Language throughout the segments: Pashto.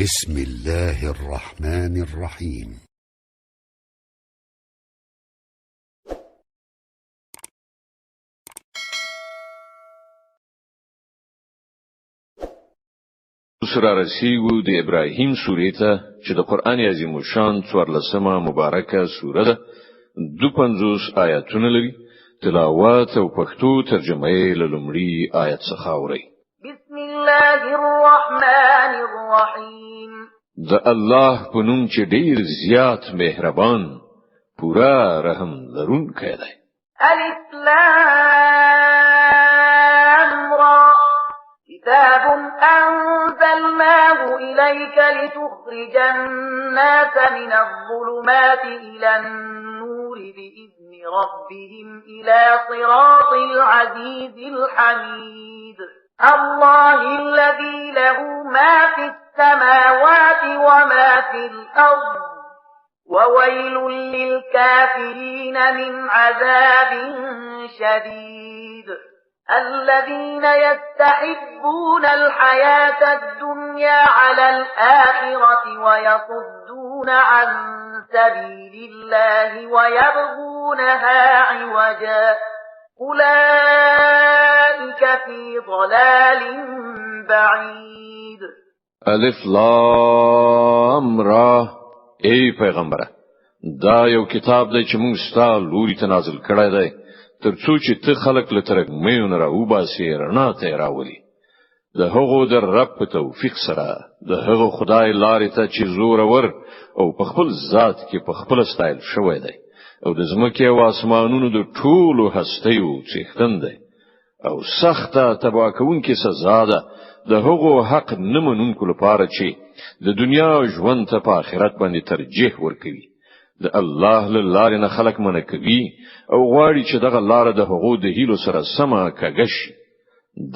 بسم الله الرحمن الرحيم. سره رسیږو د ابراهیم سورې ته چې د قران عظیم شان 14مه مبارکه سوره ده. 52 آیاتونه لري. تلاوت او پښتو ترجمه یې له لومړي آیت څخه اورئ. بسم الله الرحمن الرحیم. د الله په نوم چې ډیر زیات مهربان پورا رحم لرونکی دی. الف لام را كتاب أنزلناه إليك لتخرج الناس من الظلمات إلى النور بإذن ربهم إلى صراط العزيز الحميد. الله الذي له ما في السماوات وما في الأرض وويل للكافرين من عذاب شديد. الذين يستحبون الحياة الدنيا على الآخرة ويصدون عن سبيل الله ويبغونها عوجا أولئك في ضلال بعيد. الف لام را. ای پیغمبره، دا یو کتاب دی چې موږ ستاسو لوري ته نازل کړی دی ترڅو چې ته خلق له ترګمېونه راوباسي رڼا ته راولي. د هغو د رب په توفیق سره د هغو خدای لارې ته چې زور ور او په خپل ذات کې په خپل ستایل شوی دی او د زمکه او اسمانونو د ټولو هستیو څښتن دی او سخته تبا کوونکې سزا ده د هغو حق نه منونکو لپاره چې د دنیا ژوند ته په آخرت باندې ترجیح ورکوي. د الله له لارې نه خلق منع کوي او غواړي چې دغه لار د هغو د هیلو سره سمه کږش.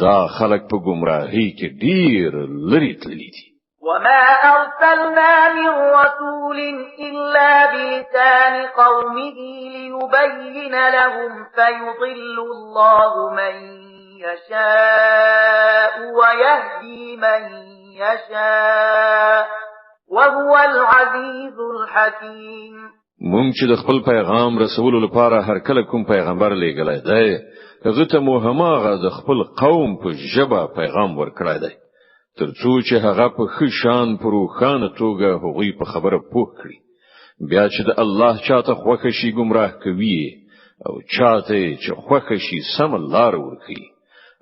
دا خلق په گمراهۍ کې ډیر لري تللی دي. وما أرسلنا من رسول إلا بلسان قومه ليبين لهم فيضل الله من يشاء ويهدي من يشاء وهو العزيز الحكيم. مونږ چې د خپل پیغام رسول لپاره هر کله کوم پیغمبر لېږلی دی هغه ته مو هماغه د خپل قوم په ژبه پیغام ورکړی دی ترڅو چې هغه په ښه شان په روښانه توګه هغوی په خبره پوه کړي. بیا چې د الله چاته خوښه شي گمراه کوي او چاته چې خوښه شي سم لار ورکړي.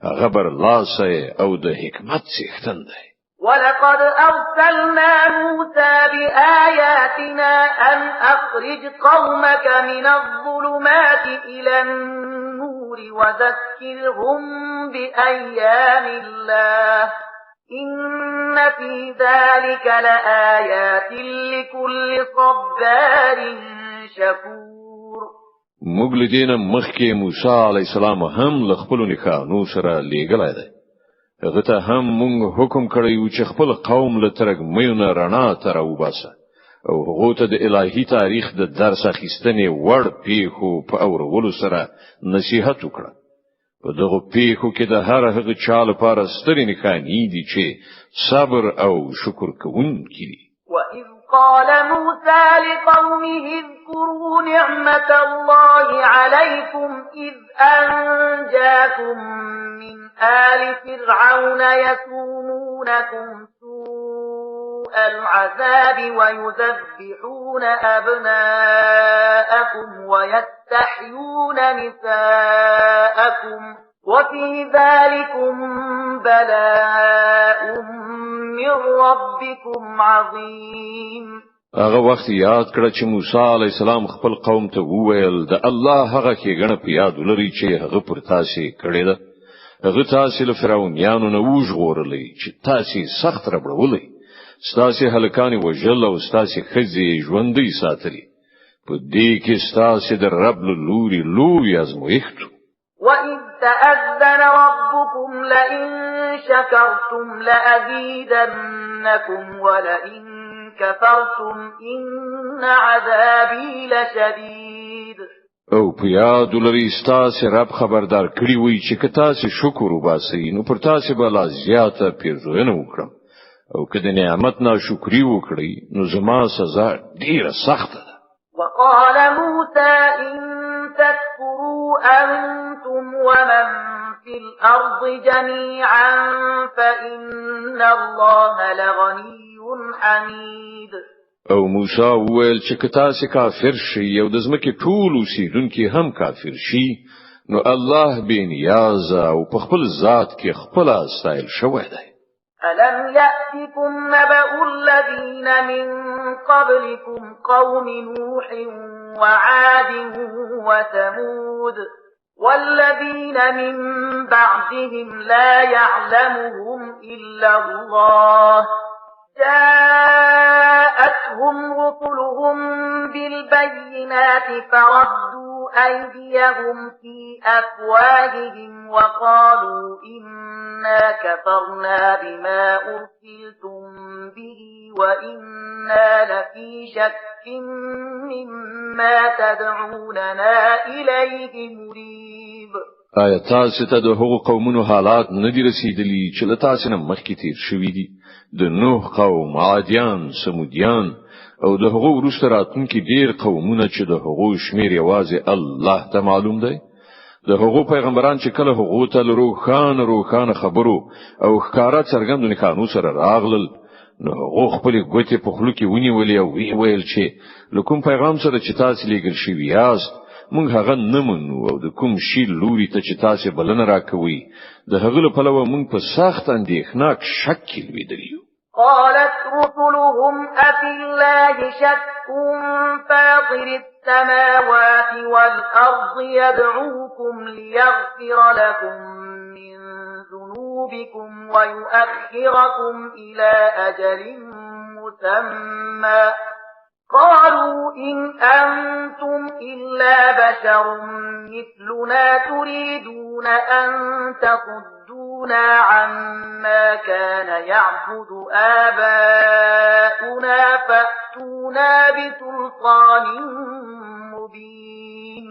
هغه برلاسه او د حکمت څښتن دی. ولقد أرسلنا موسى بآياتنا أن أخرج قومك من الظلمات إلى النور وذكرهم بأيام الله إن في ذلك لآيات لكل صبار شكور. مغلدین مخکې موسی علی السلام هم له خپل نښانو سره لیږلی دی. هغه ته هم مونږ حکم کړی چې خپل قوم له ترګمېونه رڼا ته راوباسه او هغه ته د الهي تاریخ د درس اخیستنې وړ پیښو په اورولو سره نصیحت وکړه. په دغه پیښو کې د هر هغه چا لپاره سترې نښانې دي چې صبر او شکر کوونکي دي. وَإِذْ قال موسى لقومه اذكروا نعمة الله عليكم إذ أنجاكم من آل فرعون يسومونكم سوء العذاب ويذبحون أبناءكم ويستحيون نساءكم وفي ذلكم بلاء من ربكم عظيم. هغه وخت یاد کړه چې موسی علی السلام خپل قوم ته وویل د الله هغه ښېګڼه په یاد ولرئ چې هغه پر تاسو کړې ده. هغه تاسو له فرعونانو نه وژغورلې چې تاسو سخت ربړولې ستاسو هلکان وژل او ستاسو خزي ژوندۍ ساتلې. په دې کې ستاسو د رب له لوري لوی ازمویښت. وَإِذْ تَأَذَّنَ رَبُّكُمْ لَئِن شَكَرْتُمْ لَأَزِيدَنَّكُمْ وَلَئِن كَفَرْتُمْ إِنَّ عَذَابِي لَشَدِيدٌ. او په یاد لري ستاسو رب خبردار کړی وي چې که تاسو شکر وباسئ نو پر تاسو به لا زیاته پیرزوینه وکړم او که د نعمت ناشکری وکړي نو زما سزا ډیره سخته ده. وقال موسى إن تكفروا أنتم ومن في الأرض جميعا فإن الله لغني حميد. او موسی وویل چې که تاسو کافر شئ او د ځمکې ټول اوسیدونکي هم کافر شي نو الله بې نیاز او په خپل ذات کې خپل استایل شوی دی. ألم يأتكم نبأ الذين من قبلكم قوم نوح وعاد وثمود والذين من بعدهم لا يعلمهم إلا الله جاءتهم رسلهم بالبينات فردوا أيديهم في أفواههم وقالوا إنا كفرنا بما أرسلتم به وإنا لفي شك مما تدعوننا إليه مريب. آیا تاسو ته د هغو قومونو حالات نه دي رسیدلي چې له تاسو نه مخکې تیر شوي دي؟ د نوح قوم، عادیان، سمودیان او د هغو وروسته راتلونکي ډیر قومونه چې د هغو شمیر یوازې الله ته معلوم دی. د هغو پیغمبران چې کله هغو ته روښانه خبرو او ښکارا څرګندو نښانو سره راغلل نو هغو خپل ګوتې په خلو کې ونیولې او ویل چې لکم پیغام سره چې تاسو لېږل شوي یاست مونږ هغه نه منو او د کوم شی لوري ته چې تاسو بلنه راکوي د هغه له پلوه مونږ په سخت اندېښناک شک کې لویدلیو. قالت رسلهم أفي الله شك فاطر السماوات والأرض يدعوكم ليغفر لكم من ذنوبكم ويؤخركم إلى أجل مسمى قالوا إن أنتم إلا بشر مثلنا تريدون أن تصدونا عما كان يعبد آباؤنا فأتونا بسلطان مبين.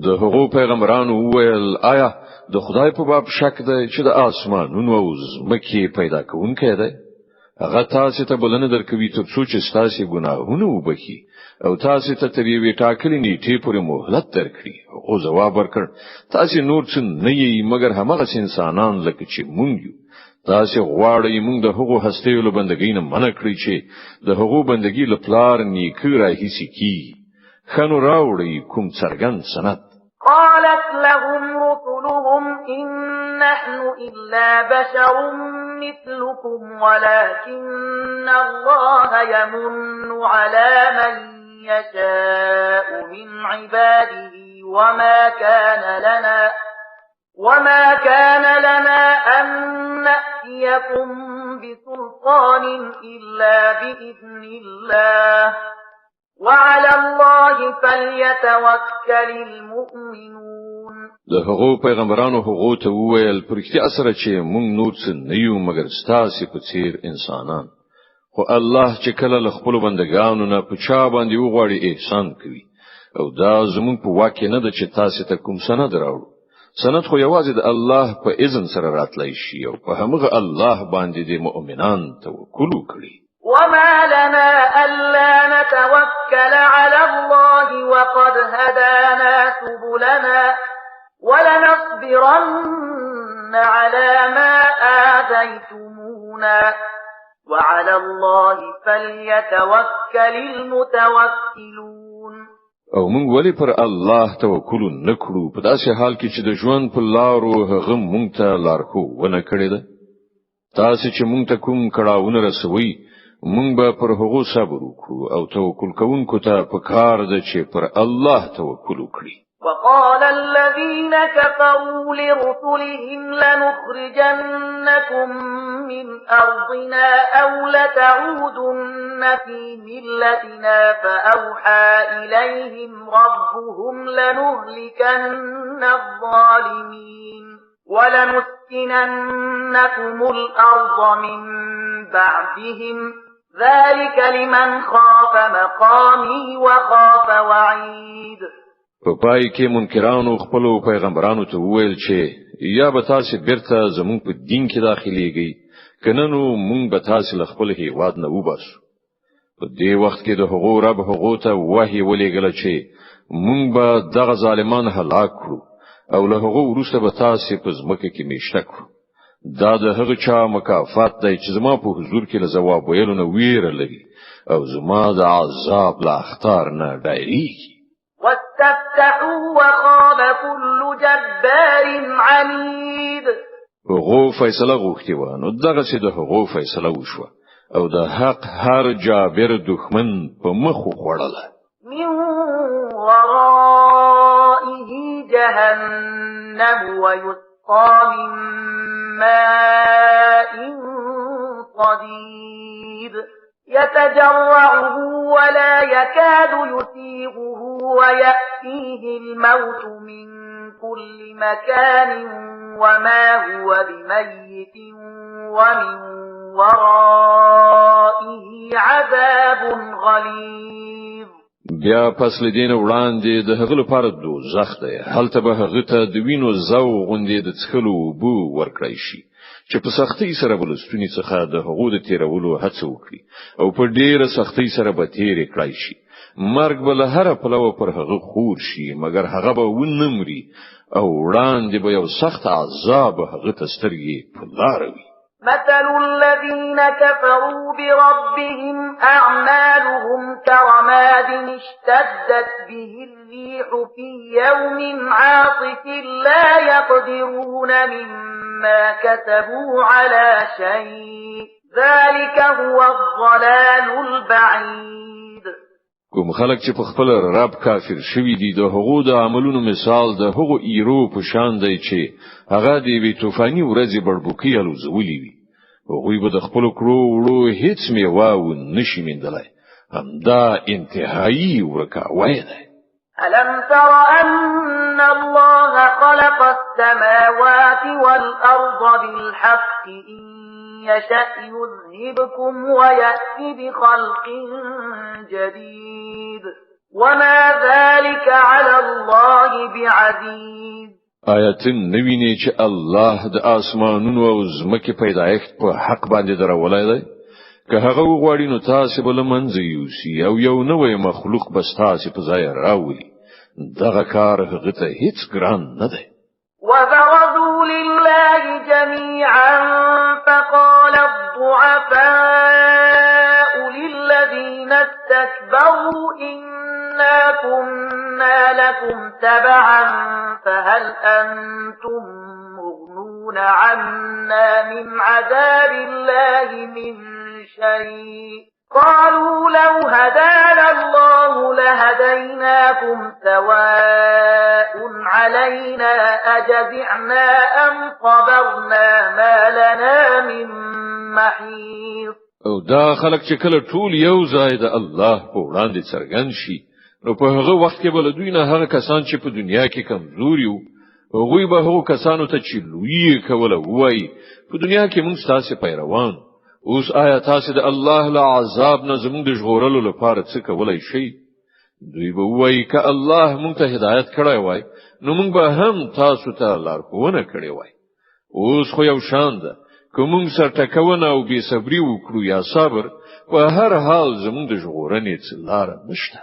د هغو پیغمبرانو وویل آیا د خدای په باب شک دی چې د آسمانونو او ځمکې پیدا کوونکی دی؟ هغه تاسو ته بلنه درکوي ترڅو چې تاسو ګناهونه وبخي او تاسو ته تر یوې ټاکلې نیټې پورې مهلت درکړي. او جواب ورکړ تاسو نور څه نه یې مګر همغه انسانان لکه چې مونږ یو. تاسو غواړئ مونږ د هغو هستیو له بندګۍ نه منع کړی چې د هغو بندګۍ له پلار نیکه راهیسې کیږي. خنو راوړئ کوم څرګند سند. قالت لهم رسلهم إن نحن إلا بشر مثلكم ولكن الله يمن على من يشاء من عباده وما كان لنا أن نأتيكم بسلطان إلا بإذن الله وعلى الله فليتوكل المؤمنون. د هغو پیغمبرانو هغو ته وویل پرختیا سره چې مونږ نور څه نه یو مګر ستاسو په څیر انسانان. خو الله چې کله له خپل بندگانو نه په چا باندې وغواړي احسان کوي او دا زمونږ په واکه نه ده چې تاسو ته کوم سند راوړو. سند خو یوازې د الله په اذن سره راتلای شي او په همغه الله باندې د مؤمنان توکل وکړي. وما لنا ألا نتوكل على الله وقد هدانا سبلنا ولنصبرن على ما آذيتمونا وعلى الله فليتوكل المتوكلون. او مونږ ولی پر الله توکل نکړو په داسې حال کې چې د ژوند په لارو هغه مونږ ته لارښوونه کړې ده. تاسو چې مونږ ته کوم کړهونه رسوي مونږ به پر هغو صبر وکړو او توکل کوونکو ته پکار ده چې پر الله توکل وکړي. وقال الذين كفروا لرسلهم لنخرجنكم من أرضنا أو لتعودن في ملتنا فأوحى إليهم ربهم لنهلكن الظالمين ولنسكننكم الأرض من بعدهم ذلك لمن خاف مقامي وخاف وعيد. په پای کې منکرانو خپل پیغمبرانو ته وویل چې یا به تاسو بیرته زموږ په دین کې داخليږئ کنه نو مونږ به تاسو له خپل هیواد نه وباسو. په دې وخت کې د هغو رب هغو ته وحی ولېږل چې مونږ به دغه ظالمان هلاک کړو او له هغو وروسته به تاسو په ځمکه کې میشته کړو. دا د هغه چا مکافات دی چې زما په حضور کې له ځواب ویلو نه ویره لري او زما د عذاب له اخطار نه ډایریږي. واستفتحوا وخاب كل جبار عنيد. هغو فیصله غوښتي و نو دغه چې د هغو فیصله وشوه او د حق هر جابر دښمن په مخ خوړله. من ورائه جهنم ويسقى من ماء صديد يتجرعه ولا يكاد يسيغه ويأتيه الموت من كل مكان وما هو بميت ومن ورائه عذاب غليظ. بیا پس لدین وړاندې د هغه لپاره دوزخ دی. هلته به هغه ته د وینو زو غوندې د څښلو بو ورکړی شي چې په سختۍ سره بلستونی څخه د هغو د تیرولو هڅه وکړي او په ډیره سختۍ سره به تیرې کړی شي. مرګ به له هر پلوه پر هغه خور شي مګر هغه به ونمري او وړاندې به یو سخت عذاب هغه ته سترګې په لار وي. مثل الذين كفروا بربهم أعمالهم كرماد اشتدت به الريح في يوم عاصف لا يقدرون مما كسبوا على شيء ذلك هو الضلال البعيد. کوم خلک چې په خپل رب کافر شوی دي د هغو د عملونو مثال د هغو ایرو په شان دی چې هغه دی وی طوفاني ورځې بړبوکی الوزولې وي. هغوی به د خپل کړو وړو هیڅ میوه و نشي میندلای. همدا انتهایی ورکاوی دی. ألم تر أن الله خلق السماوات والأرض بالحق إن يشأ يذهبكم ويأتي بخلق جديد وما ذلك على الله بعزيز. آیاتن نوینه چې الله د اسمانونو او زمکه پیدایښت په حق باندې درولای دی. که هغه وغواړي نو تاسو بل منځ یوسي او یو نوې مخلوق بس تاسو په ځای راولي. دغه کار هغه ته هیڅ ګران نه دی. وبرزوا لله جميعا فقال الضعفاء للذين استكبروا إنا كنا لكم تبعا فهل أنتم مغنون عنا من عذاب الله من شيء قالوا لو هدانا الله لهديناكم سواء علينا أجزعنا أم صبرنا ما لنا من محيص. او دا خلک چې کله ټول یو ځای د الله په وړاندې څرګند شي نو په هغه وخت کې بل دوی نه هغه کسان چې په دنیا کې کمزوري وو هغوی به هغو کسانو ته چې لوی کوله وای په دنیا کې موږ تاسو پیروان اوس آیا تاسو د الله له عذاب نه زموږ د ژغورلو لپاره څه کولای شئ؟ دوی به وایي که الله موږ ته هدایت کړی وای نو موږ به هم تاسو ته لارښوونه کړې وای. اوس خو یو شان ده که موږ سرټکونه او بې صبري وکړو یا صبر په هر حال زموږ د ژغورنې څه لاره نشته.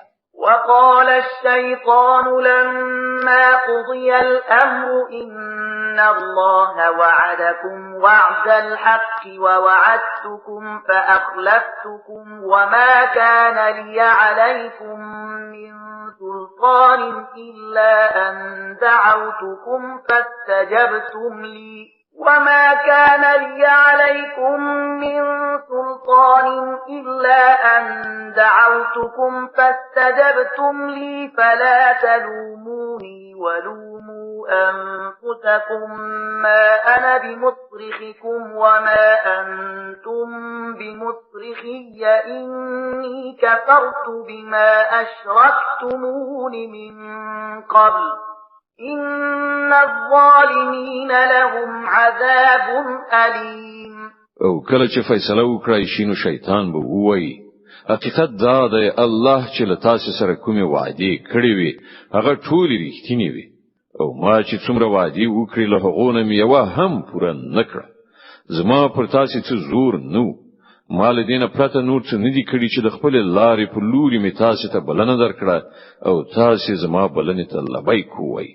وقال الشيطان لما قضي الأمر إن الله وعدكم وعد الحق ووعدتكم فأخلفتكم وما كان لي عليكم من سلطان إلا أن دعوتكم فاستجبتم لي وما كان لي عليكم من سلطان إلا أن دعوتكم فاستجبتم لي فلا تلوموني ولوموا أنفسكم ما أنا بمصرخكم وما أنتم بمصرخي إني كفرت بما أشركتمون من قبل إن الظالمين لهم عذاب أليم. او کله چې فیصله وکړای شي نو شیطان به وایي حقیقت دا دی الله چې له تاسو سره کومه وعده کړې وي هغه ټول رښتینی وي او ما چې څومره وعده وکړې له هغه نه میوه هم پوره نکړه. زما پر تاسو څه زور نو مال دینه پرته نور څه ندی کړی چې د خپل لارې په لوري می تاسو ته بلنه درکړه او تاسو زما بلنه ته لبای کوی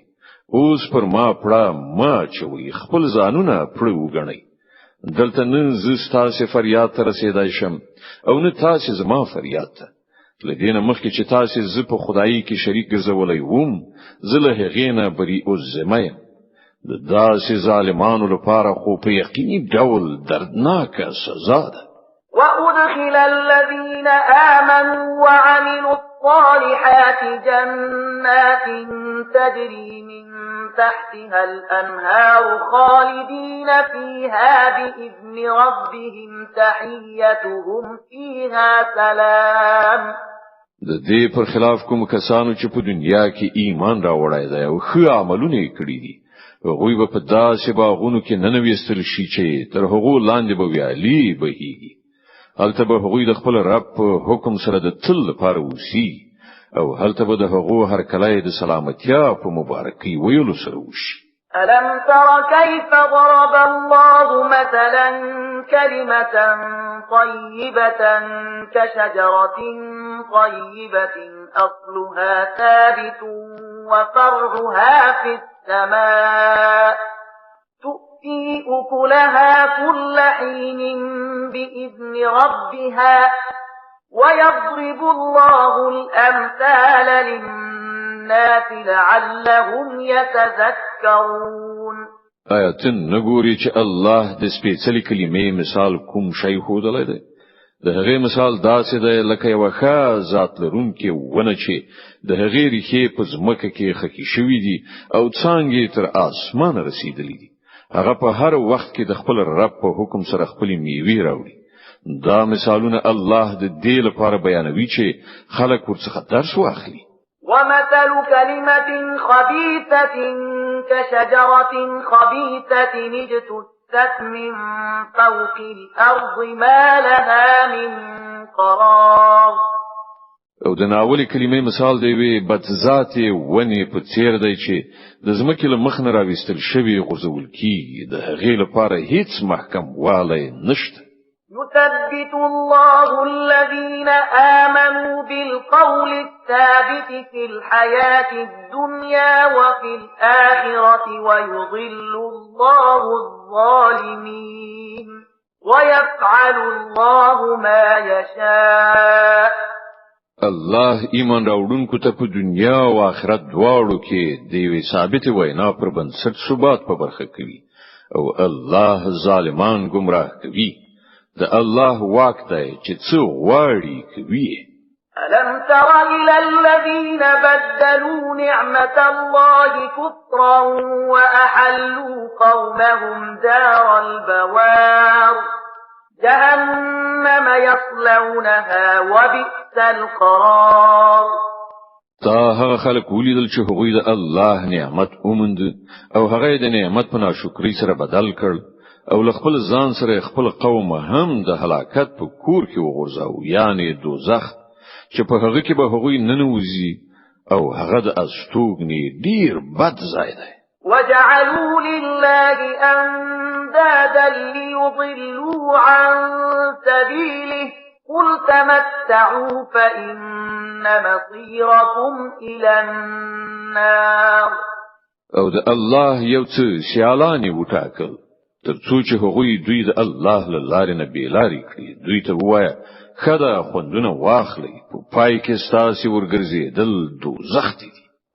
اوس پر ما پړه ما چوي خپل ځانونه پړه وګڼي دلته نن ز تاسو فریاد ته رسیدای شم او نه تاسو زما فریاد ته لدینه مخکې چې تاسو ز په خدایي کې شریک ګرځولای ووم زله هغینه بری او زمایم د داسې ظالمانو لپاره خو په یقیني ډول دردناک سزا ده وأدخل الذين آمنوا وعملوا الصالحات جنات تجري من تحتها الأنهار خالدين فيها بإذن ربهم تحيتهم فيها سلام د دې پر خلاف کوم کسانو چې په دنیا کې ایمان راوړای دی او ښه عملونه کړی دي هغوی په داسې باغونو کې ننويستل شي چې تر هغو لاندې به ویالي بهيږي هلته به هغوی د خپل رب په حکم سره د تل لپاره وسی او هلته به د هغو هر کله د سلامتیا په مبارکي ویلو سره وشي ألم تر كيف ضرب الله مثلا كلمة طيبة كشجرة طيبة أصلها ثابت وفرعها في السماء تؤتي أكلها كل حين بإذن ربها ويضرب الله الأمثال للناس لعلهم يتذكرون آیاتن نګوري چې الله د سپېڅلې کلمې مثال کوم شی هودلای دی د هغې مثال داسې دی لکه یو ښه ذات لرونکي ونه چې د هغې ریښې په ځمکه کې خکې شوي دي او څانګې تر اسمانه رسیدلې دي هغه په هر وخت کې د خپل رب په حکم سره خپل میوه راوړي دا مثالونه الله د دې لپاره بیانوي چې خلک ورڅخه درس واخلي ومثل كلمة خبيثة كشجرة خبيثة اجتثت من فوق الأرض ما لها من قرار او د ناولي کلمې مثال دی وی بدذاتي ونی په څیر دی چې د ځمکې له مخ نه راوستل شوی غورځول کیږي د هغې لپاره هیڅ محکم والی نشته يثبت الله الذين آمنوا بالقول الثابت في الحياة الدنيا وفي الآخرة ويضل الله الظالمين ويفعل الله ما يشاء الله ایمان راوړونکو ته په دنیا او آخرت دواړو کې د یوې ثابت وینا پر بنسټ ثبات په برخه کوي او الله ظالمان گمراه کوي د الله واک دی چې څو غواړي کوي ألم تر إلى الذين بدلوا نعمة الله كفرا وأحلوا قومهم دار البوار جهنم يصلونها وبئس القرار تا هغه خلک ولیدل چې هغوی د الله نعمت اومند او هغه د نعمت په ناشکری سره بدل کړ او خپل ځان سره خپل قوم هم د هلاکت په کور کې وغورځاو یعنی دوزخ چې په هغه کې به هغوی ننوځي او هغه د استوګنی ډیر بد ځای دی وجعلوا لله أندادا ليضلوا عن سبيله قل تمتعوا فإن مصيركم إلى النار او د الله یو څه سیالانی وټاکل ترڅو چې هغوی دوی د الله له لارې نه بیلاری کړي دوی ته وایي خدا خوندونه واخلي په پای کې ستاسو ورګرځېدل دوزخ دي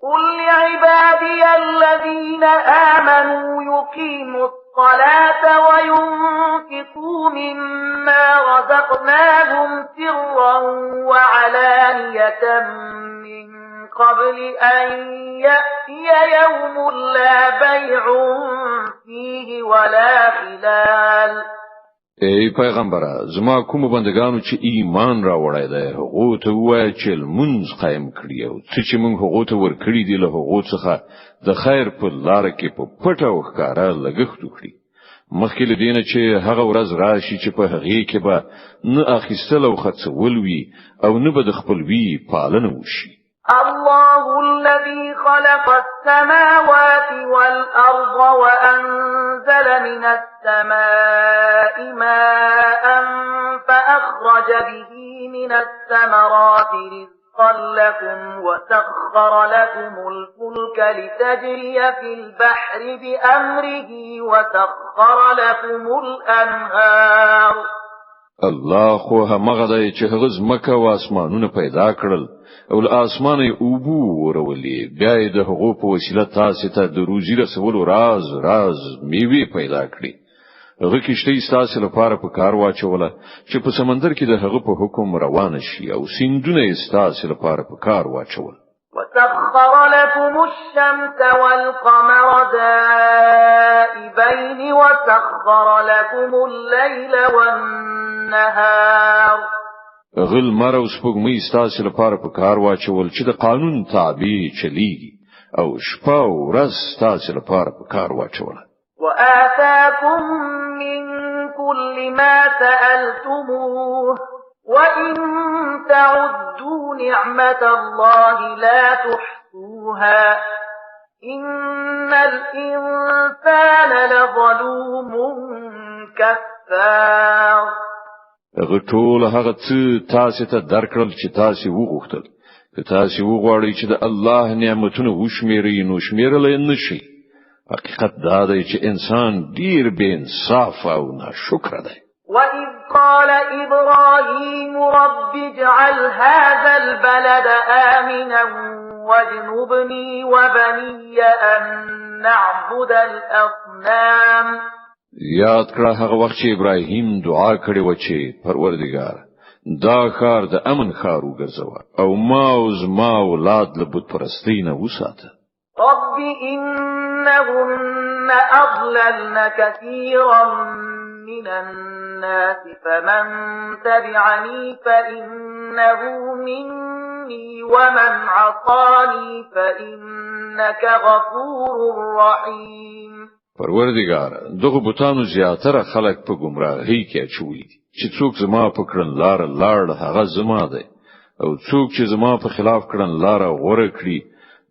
قل لعبادي الذين آمنوا يقيموا الصلاة وينفقوا مما رزقناهم سرا وعلانية من قبل أن يأتي يوم لا بيع فيه ولا خلال ای پیغمبره زما کوم بندگانو چې ایمان را وړای دی هغه ته وایي چې منځ قائم کړی او چې موږ هغه ته ورکړی دی له هغه څخه د خیر په لار کې په پټه او ښکارا لګښت وکړي مخکې له دینه چې هغه ورځ راشي چې په هغه کې به نه اخیستل او خرڅول وي او نه به د خپلوي پالنه وشي الله الذي خلق السماوات والأرض وأنزل من السماء ماء فأخرج به من الثمرات رزقا لكم وسخر لكم الفلك لتجري في البحر بأمره وسخر لكم الأنهار. الله خو همغه دی چې هغه ځمکه او اسمانونه پیدا کړل او له اسمانه اوبو ورولې بیا د هغو په وسیله تاسو ته د روزي رسولو راز میوه پیدا کړی. هغه کشته تاسو لپاره په کار واچوله چې په سمندر کې د هغه په حکم روان شي او سیندونه تاسو لپاره په کار واچول. وسخر لكم الشمس والقمر دائبين وسخر لكم الليل والنهار. غل مر او سپوږمۍ تاسو لپاره په کار واچول چې د قانون تابع چلیږي او شپه او ورځ تاسو لپاره په کار واچول. وآتاكم من كل ما سألتموه وإن تعدوا نعمة الله لا تحصوها إن الإنسان لظلوم كفار. غټول هغه څه تاسو ته درکړل چې تاسو وغوښتل. که تاسو وغواړئ چې د الله نعمتونه وشمیرئ نو شمیرل نه شي. حقیقت دا دی چې انسان ډیر بے انصاف او ناشکر دی. وَإِذْ قَالَ إِبْرَاهِيمُ رَبِّ اجْعَلْ هَذَا الْبَلَدَ آمِنًا وَاجْنُبْنِي وَبَنِيَّ أَن نَّعْبُدَ الْأَصْنَامَ. یاد کړه هغه وخت چې ابراهیم دعا کړې و چې پروردګار دا ښار د امن ښار وګرځوه او ما او زما اولاد له بت پرستۍ نه وساته. رب إنهن أضللن كثيرا من الناس فمن تبعني فإنه مني ومن عصاني فإنك غفور رحيم. پروردګار دغه بوتانو زیاتره خلک په گمراهۍ کې اچولي دي چې څوک زما په کړنلار لاړ هغه زما دی او څوک چې زما په خلاف کړنلار غوړه کړی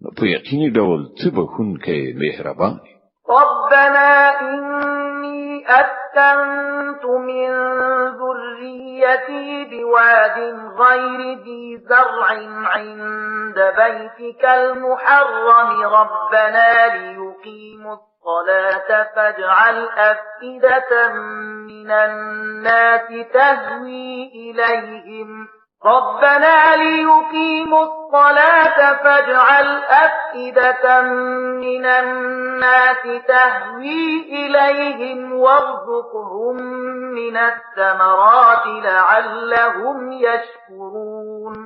نو په یقیني ډول ته بخونکې مهربان. ربنا إني أسكنت من ذريتي بواد غير ذي زرع عند بيتك المحرم ربنا ليقيموا الصلاة فاجعل أفئدة من الناس تهوي إليهم ربنا ليقيموا الصلاة فاجعل أفئدة من الناس تهوي إليهم وارزقهم من الثمرات لعلهم يشكرون.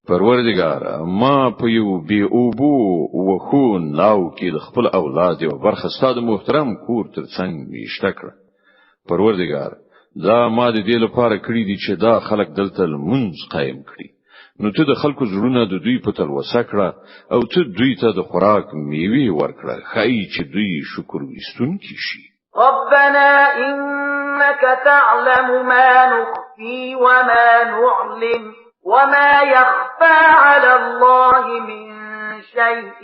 پروردګار ما په یو بی اوبو وخون لاو کې د خپل اولاد او برخه ستاسو محترم کور ترڅنګ میشته کړ. پروردګار دا ما د دې لپاره کړی دي چې دا خلک دلته لمونځ قائم کړي نو ته د خلکو زړونه د دوی په تلوسه کړه او ته دوی ته د خوراک میوه ورکړه خای چې دوی شکر وستونکي شي. ربنا إنك تعلم ما نخفي وما نعلن وما يخفى على الله من شيء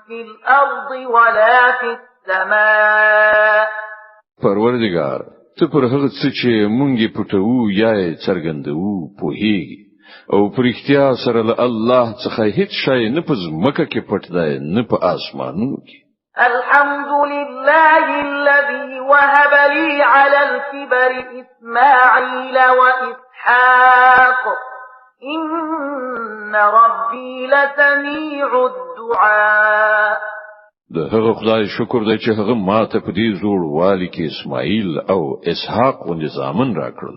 في الأرض ولا في السماء. پروردګار ته پر هغه څه چې مونږه پټو یا څرګندو په هیږي او پر اختیار سره له الله څخه هیڅ شی نه په ځمکه کې پټ دی نه په اسمانونو کې. الحمد لله الذي وهب لي على الكبر إسماعيل وإسحاق إن ربي لسميع الدعاء. د هغه خدای شکر دی چې هغه ماته په دې زوړ والی کې اسماعیل او اسحاق و نظامن راکړل.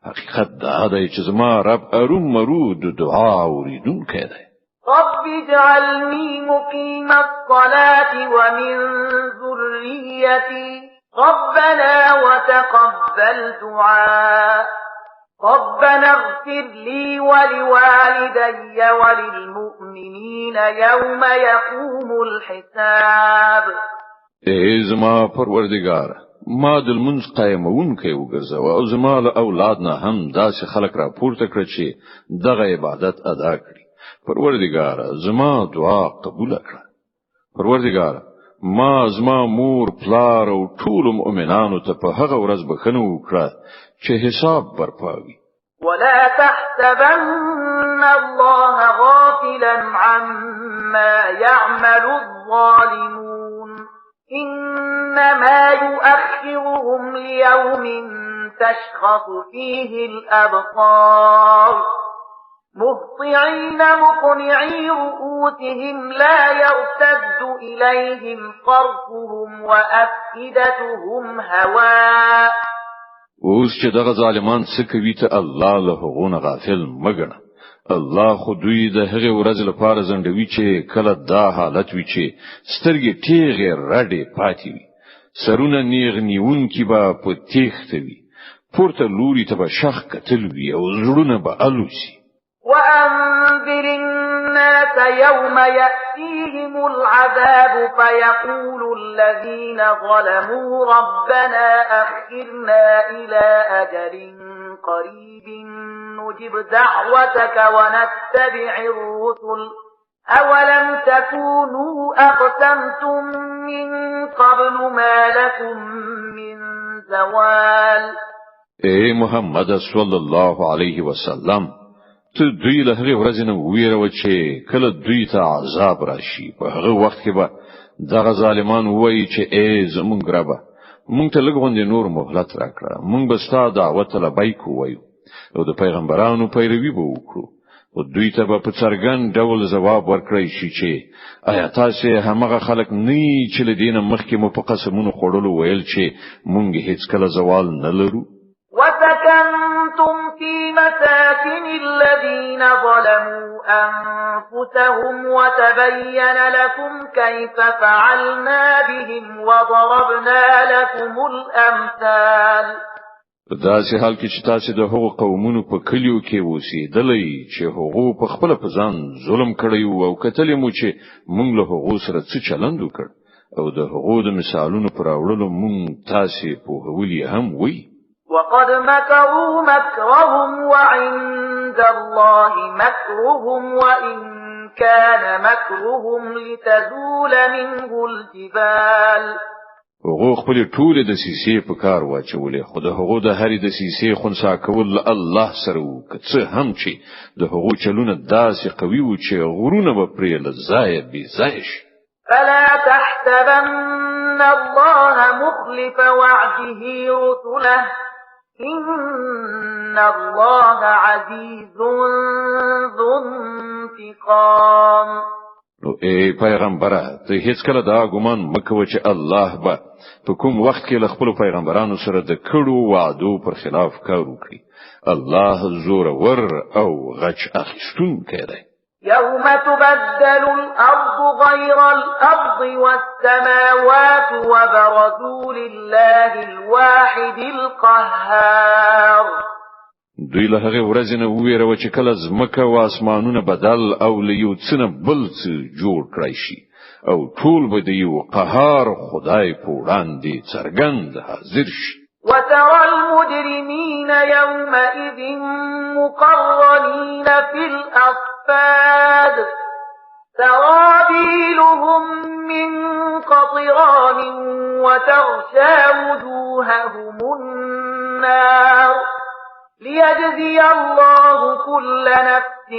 حقیقت دا دی چې زما رب اروم مرود دعا اوریدونکی دی. رب اجعلني مقيم الصلاة ومن ذريتي ربنا وتقبل دعاء. ربنا اغفر لي ولوالدي وللمؤمنين يوم يقوم الحساب. ای زما پروردگار ما د المنځ قائمونکی وګرځاو او زما له اولاد نه هم داسې خلک را پورته کړ چې دغه عبادت ادا کړي پروردگار زما دعا قبول کړه. پروردگار ما زما مور پلار او ټول مؤمنانو ته په هغه ورځ بخښنه وکړه چې حساب برپاوي. ولا تحسبن الله غافلا عما يعمل الظالمون إنما يؤخرهم ليوم تشخص فيه الأبصار مهطعين مقنعي رؤوسهم لا يرتد إليهم طرفهم وأفئدتهم هواء. اوس چې دغه ظالمان څه کوي ته الله له هغونه غافل مګنه. الله خو دوی د هغه ورځ لپاره زندوي چې کله دا حالت وي چې سترګې تیغې رډې پاتې وي، سرونه نیغ نیون کی با په تیخت وي، پورته لوري ته به شخ کتل وي او زړونه به الوسي. وأنذر الناس يوم يأتيهم العذاب فيقول الذين ظلموا ربنا أخرنا إلى أجل قريب نجب دعوتك ونتبع الرسل أولم تكونوا أقسمتم من قبل ما لكم من زوال. اے محمد صلی الله علیه وسلم، ته دوی له هغه ورځې نه ویره چې کله دوی ته عذاب راشي، په هغه وخت کې به دغه ظالمان وایي چې ای زمونږ ربه، مونږ ته لږ غوندې نور مهلت راکړه، مونږ به ستا دعوت لبیک ووایو او د پیغمبرانو پیروي به وکړو. او دوی ته به په څرګند ډول ځواب ورکړی شي چې آیا تاسو همغه خلک نه چې له دینه مخکې مو په قسمونو خوړلو ویل چې مونږ هیڅ کله زوال نه لرو. وسكنتم في مساكن الذين ظلموا أنفسهم وتبين لكم كيف فعلنا بهم وضربنا لكم الأمثال. داسې حال کې چې تاسو د هغو قومونو په کلیو کې اوسېدلئ چې هغو په خپل په ځان ظلم کړی او کتلې مو چې موږ له هغو سره څه چلند وکړ او د هغو د مثالونو پر اورلو موږ تاسو په هولي هم وی. وقد مكروا مكرهم وعند الله مكرهم وإن كان مكرهم لتزول منه الجبال. هغه خپل ټول د سیسې په کار واچولې، خو د هغه د هرې د سیسې خنثی کول الله سره وکړه هم چې د هغه چلونه داسې قوي و چې غرونه به پرې لزای بي زایش. فلا تحسبن الله مخلف وعده رسله إن الله عزيز ذو انتقام. نو ای پیغمبره ته هیڅ کله دا ګمان مکوه چې الله به په کوم وخت کې له خپل پیغمبرانو سره د کړو وعدو پر خلاف کار وکړي. الله زور ور او غچ اخیستونکی دی. يوم تبدل الأرض غير الأرض والسماوات وبرزوا لله الواحد القهار. دوی له هغه ورځې نه ویره چې کله ځمکه او اسمانونه بدل او له یو څه نه بل څه جوړ کړی شي او ټول به د یو قهار خدای په وړاندې څرګند حاضر شي. وترى المجرمين يومئذ مقرنين في الأصفاد سرابيلهم من قطران وتغشى وجوههم النار ليجزي الله كل نفس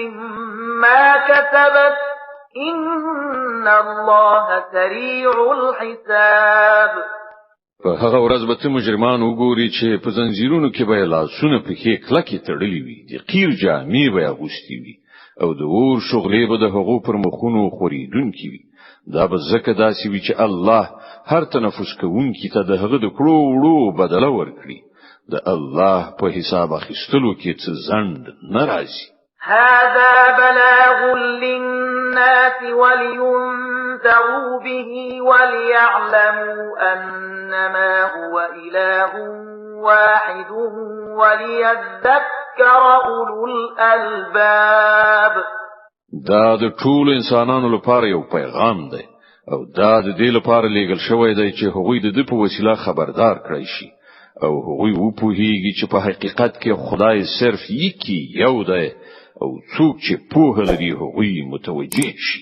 ما كسبت إن الله سريع الحساب. په هغه ورځ به مجرمان وګوري چې په زنجیرونو کې به لاسونه په کې کلکې تړلې وي، د قیر جامې به اغوستي وي او د اور شغلې به د هغو پر مخونو خوریدونکي وي. دا به ځکه داسې وي چې الله هر تنفس کوونکي ته د هغه د کړو وړو بدله ورکړي. د الله په حساب اخیستلو کې څه ځند ناراضي. هذا بلاغ للناس ولينذروا به وليعلموا أنما هو إله واحد وليذكر أولو الألباب. دا د ټول انسانانو لپاره یو پیغام دی او دا د دې لپاره لېږل شوی دی چې هغوی د دې په وسیله خبردار کړی شي او هغوی وپوهیږي چې په حقیقت کې خدای صرف یکی یو دی او څوک چې پوهه لري هغوی متوجه شي.